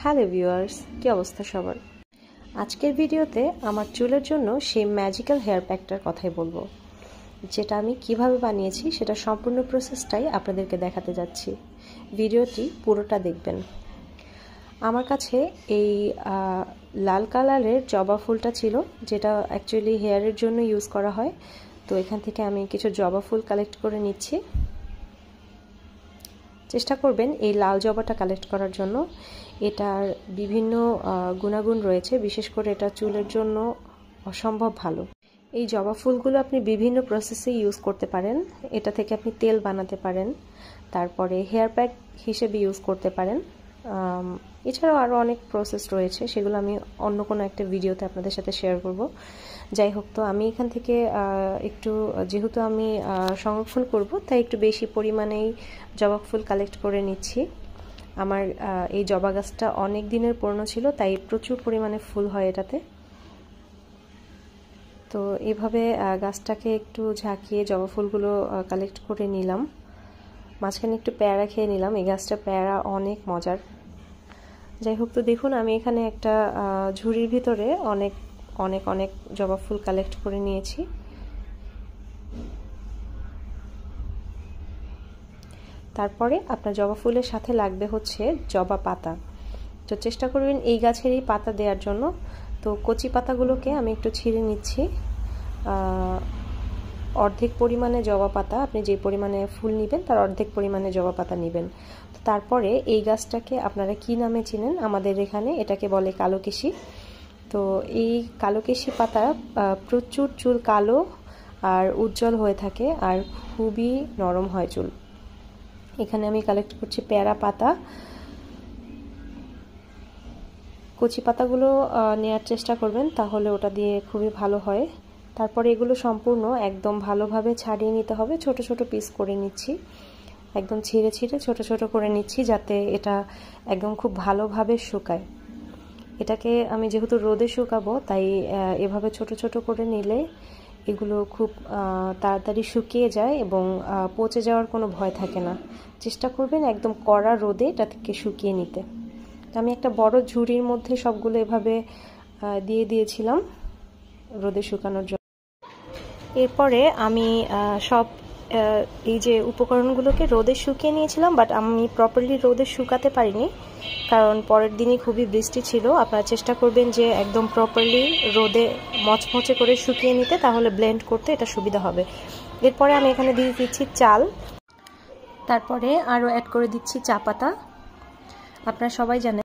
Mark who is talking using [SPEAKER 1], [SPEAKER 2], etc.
[SPEAKER 1] Hello viewers, কি অবস্থা সবার? আজকের ভিডিওতে আমার চুলের জন্য সেই ম্যাজিক্যাল হেয়ার প্যাকটার কথাই বলবো, যেটা আমি কিভাবে বানিয়েছি সেটা সম্পূর্ণ প্রসেসটাই আপনাদেরকে দেখাতে যাচ্ছি। ভিডিওটি পুরোটা দেখবেন। আমার কাছে এই লাল কালারের জবা ফুলটা ছিল, যেটা অ্যাকচুয়ালি হেয়ারের জন্য ইউজ করা হয়। তো এখান থেকে আমি কিছু জবা ফুল কালেক্ট করে নিচ্ছি। চেষ্টা করবেন এই লাল জবাটা কালেক্ট করার জন্য। এটার বিভিন্ন গুণাগুণ রয়েছে, বিশেষ করে এটা চুলের জন্য অসম্ভব ভালো। এই জবা ফুলগুলো আপনি বিভিন্ন প্রসেসে ইউজ করতে পারেন। এটা থেকে আপনি তেল বানাতে পারেন, তারপরে হেয়ার প্যাক হিসেবে ইউজ করতে পারেন। এছাড়াও আরও অনেক প্রসেস রয়েছে, সেগুলো আমি অন্য কোনো একটা ভিডিওতে আপনাদের সাথে শেয়ার করব। যাই হোক, তো আমি এখান থেকে একটু, যেহেতু আমি সংরক্ষণ করব, তাই একটু বেশি পরিমাণেই জবা ফুল কালেক্ট করে নিচ্ছি। আমার এই জবা গাছটা অনেক দিনের পুরনো ছিল, তাই প্রচুর পরিমাণে ফুল হয় এটাতে। তো এইভাবে গাছটাকে একটু ঝাঁকিয়ে জবা ফুলগুলো কালেক্ট করে নিলাম। মাঝখানে একটু পেয়ারা খেয়ে নিলাম, এই গাছটা পেয়ারা অনেক মজার। যাই হোক, তো দেখুন আমি এখানে একটা ঝুড়ির ভিতরে অনেক অনেক অনেক জবা ফুল কালেক্ট করে নিয়েছি। তারপরে আপনার জবা ফুলের সাথে লাগবে হচ্ছে জবা পাতা। তো চেষ্টা করবেন এই গাছেরই পাতা দেওয়ার জন্য। তো কচি পাতাগুলোকে আমি একটু ছিঁড়ে নিচ্ছি। অর্ধেক পরিমাণে জবা পাতা, আপনি যে পরিমাণে ফুল নেবেন তার অর্ধেক পরিমাণে জবা পাতা নেবেন। তো তারপরে এই গাছটাকে আপনারা কি নামে চিনেন? আমাদের এখানে এটাকে বলে কালোকেশি। তো এই কালোকেশি পাতা প্রচুর চুল কালো আর উজ্জ্বল হয়ে থাকে, আর খুবই নরম হয় চুল। এখানে আমি কালেক্ট করছি পেয়ারা পাতা। কচি পাতাগুলো নেওয়ার চেষ্টা করবেন, তাহলে ওটা দিয়ে খুবই ভালো হয়। তারপরে এগুলো সম্পূর্ণ একদম ভালোভাবে ছাড়িয়ে নিতে হবে। ছোট ছোট পিস করে নিচ্ছি, একদম ছিঁড়ে ছিঁড়ে ছোট ছোট করে নিচ্ছি, যাতে এটা একদম খুব ভালোভাবে শুকায়। এটাকে আমি যেহেতু রোদে শুকাবো, তাই এভাবে ছোট ছোট করে নিলে এগুলো খুব তাড়াতাড়ি শুকিয়ে যায় এবং পচে যাওয়ার কোনো ভয় থাকে না। চেষ্টা করবেন একদম কড়া রোদে এটাকে শুকিয়ে নিতে। আমি একটা বড় ঝুড়ির মধ্যে সবগুলো এভাবে দিয়ে দিয়েছিলাম রোদে শুকানোর জন্য। এরপরে আমি সব এই যে উপকরণগুলোকে রোদে শুকিয়ে নিয়েছিলাম, বাট আমি প্রপারলি রোদে শুকাতে পারিনি, কারণ পরের দিনই খুবই বৃষ্টি ছিল। আপনারা চেষ্টা করবেন যে একদম প্রপারলি রোদে মচমচে করে শুকিয়ে নিতে, তাহলে ব্লেন্ড করতে এটা সুবিধা হবে। এরপরে আমি এখানে দিয়ে দিচ্ছি চাল, তারপরে আরও অ্যাড করে দিচ্ছি চা পাতা। আপনারা সবাই জানেন